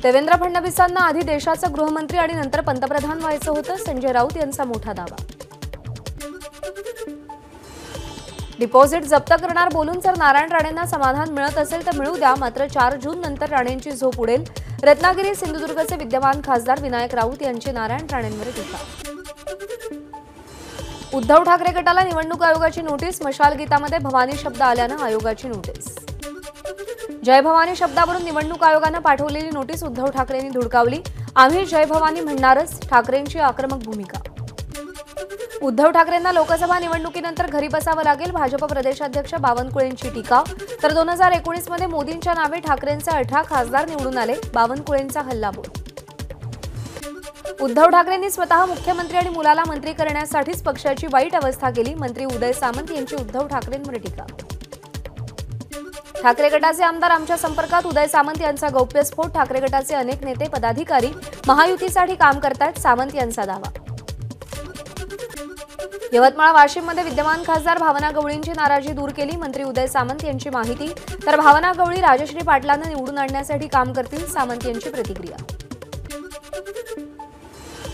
देवेंद्र फडणवीसांना आधी देशाचा गृहमंत्री आणि नंतर पंतप्रधान व्हायचं होतं, संजय राऊत यांचा मोठा दावा। डिपॉझिट जप्त करणार बोलून जर नारायण राणेंना समाधान मिळत असेल तर मिळू द्या, मात्र 4 जून नंतर राणेंची झोप उडेल। रत्नागिरी सिंधुदुर्गचे विद्यमान खासदार विनायक राऊत यांची नारायण राणेंवर टीका। उद्धव ठाकरे गटाला निवडणूक आयोगाची नोटीस, मशाल गीतामध्ये भवानी शब्द आल्यानं आयोगाची नोटीस। जय भवानी शब्दावरून निवडणूक आयोगानं पाठवलेली नोटीस उद्धव ठाकरेंनी धुडकावली। आम्ही जय भवानी म्हणणारच, ठाकरेंची आक्रमक भूमिका। उद्धव ठाकरेंना लोकसभा निवडणुकीनंतर घरी बसावं लागेल, भाजप प्रदेशाध्यक्ष बावनकुळेंची टीका। तर 2019 मध्ये मोदींच्या नावे ठाकरेंचे 18 खासदार निवडून आले, बावनकुळेंचा हल्लाबोल। उद्धव ठाकरेंनी स्वतः मुख्यमंत्री आणि मुलाला मंत्री करण्यासाठीच पक्षाची वाईट अवस्था केली, मंत्री उदय सामंत यांची उद्धव ठाकरेंवर टीका। ठाकरे गटाचे आमदार आमच्या संपर्कात, उदय सामंत यांचा गौप्यस्फोट। ठाकरे गटाचे अनेक नेते पदाधिकारी महायुतीसाठी काम करतायत, सामंत यांचा दावा। यवतमाळ वाशिममध्ये विद्यमान खासदार भावना गवळींची नाराजी दूर केली, मंत्री उदय सामंत यांची माहिती। तर भावना गवळी राजश्री पाटलांना निवडून आणण्यासाठी काम करतील, सामंत यांची प्रतिक्रिया।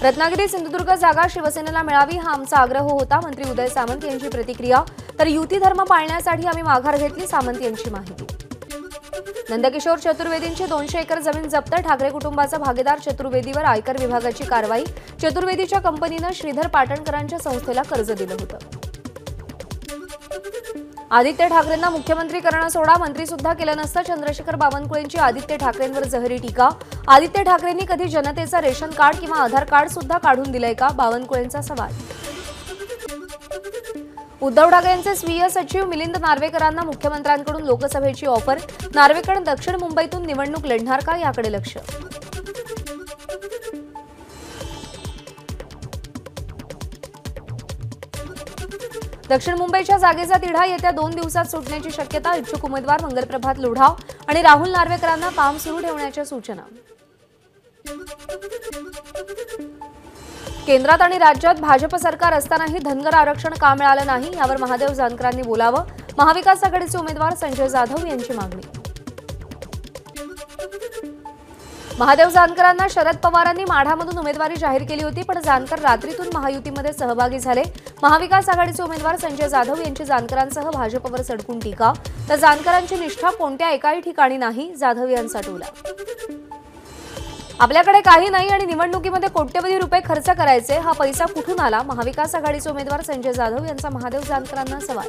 रत्नागिरी सिंधुदुर्ग जागा शिवसेनेला मिळावी हा आमचा आग्रह होता, मंत्री उदय सामंत यांची प्रतिक्रिया। तर युती धर्म पाळण्यासाठी आम्ही माघार घेतली, सामंत यांची माहिती। नंदकिशोर चतुर्वेदींची 200 एकर जमीन जप्त, ठाकरे कुटुंबाचा भागीदार चतुर्वेदीवर आयकर विभागाची कारवाई। चतुर्वेदीच्या कंपनीनं श्रीधर पाटणकरांच्या संस्थेला कर्ज दिलं होतं। आदित्य ठाकरेंना मुख्यमंत्री करणं सोडा, मंत्री सुद्धा केलं नसतं, चंद्रशेखर बावनकुळेंची आदित्य ठाकरेंवर जहरी टीका। आदित्य ठाकरेंनी कधी जनतेचं रेशन कार्ड किंवा आधार कार्ड सुद्धा काढून दिलंय का, बावनकुळेंचा सवाल। उद्धव ठाकरेंचे स्वीय सचिव मिलिंद नार्वेकरांना मुख्यमंत्र्यांकडून लोकसभेची ऑफर, नार्वेकर दक्षिण मुंबईतून निवडणूक लढणार का याकडे लक्ष। दक्षिण मुंबईच्या जागेचा तिढा येत्या 2 दिवसात सुटण्याची शक्यता, इच्छुक उमेदवार मंगलप्रभात लोढा आणि राहुल नार्वेकरांना काम सुरू ठेवण्याच्या सूचना। केंद्रात आणि राज्यात भाजप सरकार असतानाही धनगर आरक्षण का मिळालं नाही, यावर महादेव जानकरांनी बोलावं। महाविकास आघाडीचे उमेदवार संजय जाधव यांची मागणी। महादेव जानकरांना शरद पवारांनी माढामधून उमेदवारी जाहीर केली होती, पण जानकर रात्रीतून महायुतीमध्ये सहभागी झाले। महाविकास आघाडीचे उमेदवार संजय जाधव यांची जानकरांसह भाजपवर सडकून टीका। तर जानकरांची निष्ठा कोणत्या एकाही ठिकाणी नाही, जाधव यांचा टोला। आपल्याकडे काही नाही आणि निवडणुकीमध्ये कोट्यवधी रुपये खर्च करायचे, हा पैसा कुठून आला, महाविकास आघाडीचे उमेदवार संजय जाधव यांचा महादेव जानकरांना सवाल।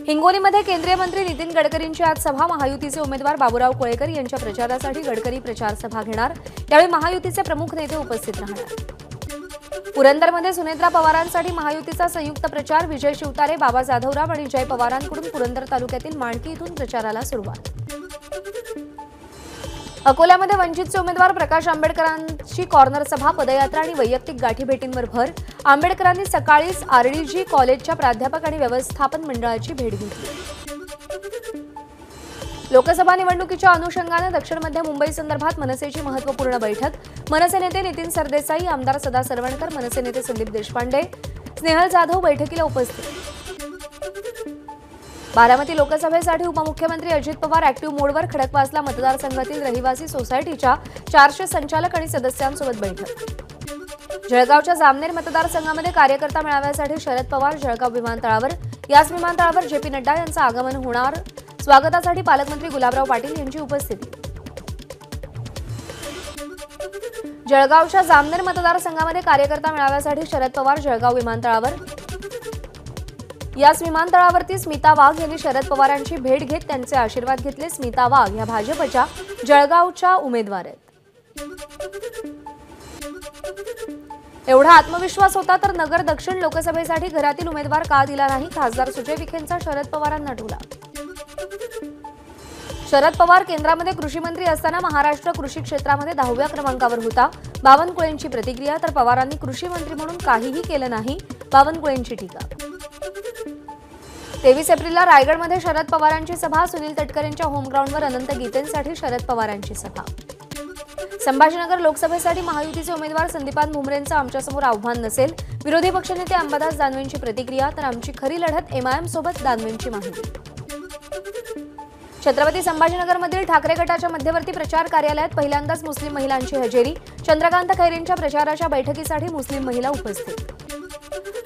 हिंगोलीमध्ये केंद्रीय मंत्री नितीन गडकरींची आज सभा, महायुतीचे उमेदवार बाबूराव कोळेकर यांच्या प्रचारासाठी गडकरी प्रचार सभा घेणार, त्यावेळी महायुतीचे प्रमुख नेते उपस्थित राहणार। पुरंदरमध्ये सुनेत्रा पवारांसाठी महायुतीचा संयुक्त प्रचार, विजय शिवतारे, बाबा जाधवराव आणि जय पवारांकडून पुरंदर तालुक्यातील माणकी इथून प्रचाराला सुरुवात। अकोल्यामध्ये वंचितचे उमेदवार प्रकाश आंबेडकरांची कॉर्नर सभा, पदयात्रा आणि वैयक्तिक गाठीभेटींवर भर। आंबेडकरांनी सकाळीच आरडीजी कॉलेजच्या प्राध्यापक आणि व्यवस्थापन मंडळाची भेट घेतली। लोकसभा निवडणुकीच्या अनुषंगाने दक्षिण मध्य मुंबई संदर्भात मनसेची महत्त्वपूर्ण बैठक, मनसे नेते नितीन सरदेसाई, आमदार सदा सरवणकर, मनसे नेते संदीप देशपांडे, स्नेहल जाधव बैठकीला उपस्थित। बारामती लोकसभेसाठी उपमुख्यमंत्री अजित पवार ऍक्टिव्ह मोडवर, खडकवासला मतदारसंघातील रहिवासी सोसायटीच्या 400 संचालक आणि सदस्यांसोबत बैठक। जळगावच्या जामनेर मतदारसंघामध्ये कार्यकर्ता मेळाव्यासाठी शरद पवार जळगाव विमानतळावर, याच विमानतळावर जेपी नड्डा यांचं आगमन होणार, स्वागतासाठी पालकमंत्री गुलाबराव पाटील यांची उपस्थिती। जळगावच्या जामनेर मतदारसंघामध्ये कार्यकर्ता मेळाव्यासाठी शरद पवार जळगाव विमानतळावर, याच विमानतळावरती स्मिता वाघ यांनी शरद पवारांची भेट घेत त्यांचे आशीर्वाद घेतले। स्मिता वाघ या भाजपच्या जळगावच्या उमेदवार आहेत। एवढा आत्मविश्वास होता तर नगर दक्षिण लोकसभेसाठी घरातील उमेदवार का दिला नाही, खासदार सुजय विखेंचा शरद पवारांना टोला। शरद पवार केंद्रामध्ये कृषी मंत्री असताना महाराष्ट्र कृषी क्षेत्रामध्ये 10व्या क्रमांकावर होता, बावनकुळेंची प्रतिक्रिया। तर पवारांनी कृषी मंत्री म्हणून काहीही केलं नाही, बावनकुळेंची टीका। 23 एप्रिलला रायगडमध्ये शरद पवारांची सभा, सुनील तटकरेंच्या होमग्राऊंडवर अनंत गीतेंसाठी शरद पवारांची सभा। संभाजीनगर लोकसभेसाठी महायुतीचे उमेदवार संदीपान भुमरेंचं आमच्यासमोर आव्हान नसेल, विरोधी पक्षनेते अंबादास दानवेंची प्रतिक्रिया। तर आमची खरी लढत एमआयएम सोबत, दानवेंची माहिती। छत्रपती संभाजीनगरमधील ठाकरे गटाच्या मध्यवर्ती प्रचार कार्यालयात पहिल्यांदाच मुस्लिम महिलांची हजेरी. चंद्रकांत खैरेंच्या प्रचाराच्या बैठकीसाठी मुस्लिम महिला उपस्थित.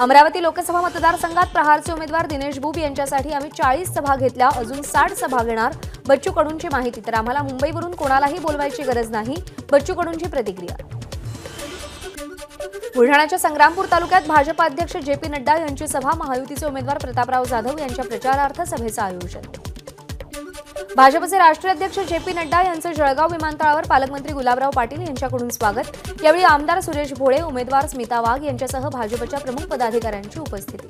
अमरावती लोकसभा मतदारसंघात प्रहारचे उमेदवार दिनेश बुब यांच्यासाठी आम्ही 40 सभा घेतल्या, अजून 60 सभा घेणार. बच्चू कडूंची माहिती. तर आम्हाला मुंबईवरून कोणालाही बोलवायची गरज नाही. बच्चू कडूंची प्रतिक्रिया. बुलढाण्याच्या संग्रामपूर तालुक्यात भाजप अध्यक्ष जे.पी. नड्डा यांची सभा. महायुतीचे उमेदवार प्रतापराव जाधव यांच्या प्रचारार्थ सभेचं आयोजन. भाजपचे राष्ट्रीय अध्यक्ष जे.पी. नड्डा यांचं जळगाव विमानतळावर पालकमंत्री गुलाबराव पाटील यांच्याकडून स्वागत. यावेळी आमदार सुरेश भोळे, उमेदवार स्मिता वाघ यांच्यासह भाजपच्या प्रमुख पदाधिकाऱ्यांची उपस्थिती.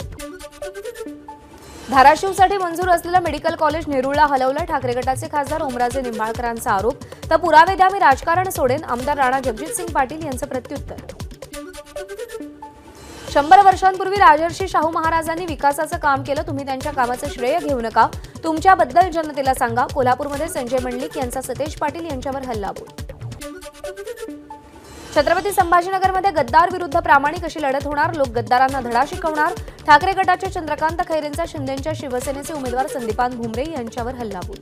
धाराशिवसाठी मंजूर असलेलं मेडिकल कॉलेज नेरूळला हलवलं. ठाकरे गटाचे खासदार ओमराजे निंबाळकरांचा आरोप. तर पुरावे द्या, मी राजकारण सोडेन. आमदार राणा जगजितसिंग पाटील यांचं प्रत्युत्तर. 100 वर्षांपूर्वी राजर्षी शाहू महाराजांनी विकासाचं काम केलं. तुम्ही त्यांच्या कामाचं श्रेय घेऊ नका. तुमच्याबद्दल जनतेला सांगा. कोल्हापूरमध्ये संजय मंडलिक यांचा सतेज पाटील यांच्यावर हल्लाबोल. छत्रपती संभाजीनगरमध्ये गद्दार विरुद्ध प्रामाणिक अशी लढत होणार. लोक गद्दारांना धडा शिकवणार. ठाकरे गटाचे चंद्रकांत खैरेंचा शिंदेंच्या शिवसेनेचे उमेदवार संदीपान भुमरे यांच्यावर हल्लाबोल.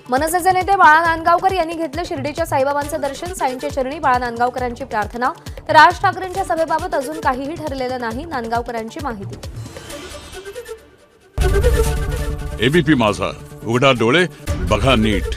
मनसेचे नेते बाळा नांदगावकर यांनी घेतलं शिर्डीच्या साईबाबांचं दर्शन. साईंच्या चरणी बाळा नांदगावकरांची प्रार्थना. तर राज ठाकरेंच्या सभेबाबत अजून काहीही ठरलेलं नाही. नांदगावकरांची माहिती. एबीपी माझा, उघडा डोळे बघा नीट.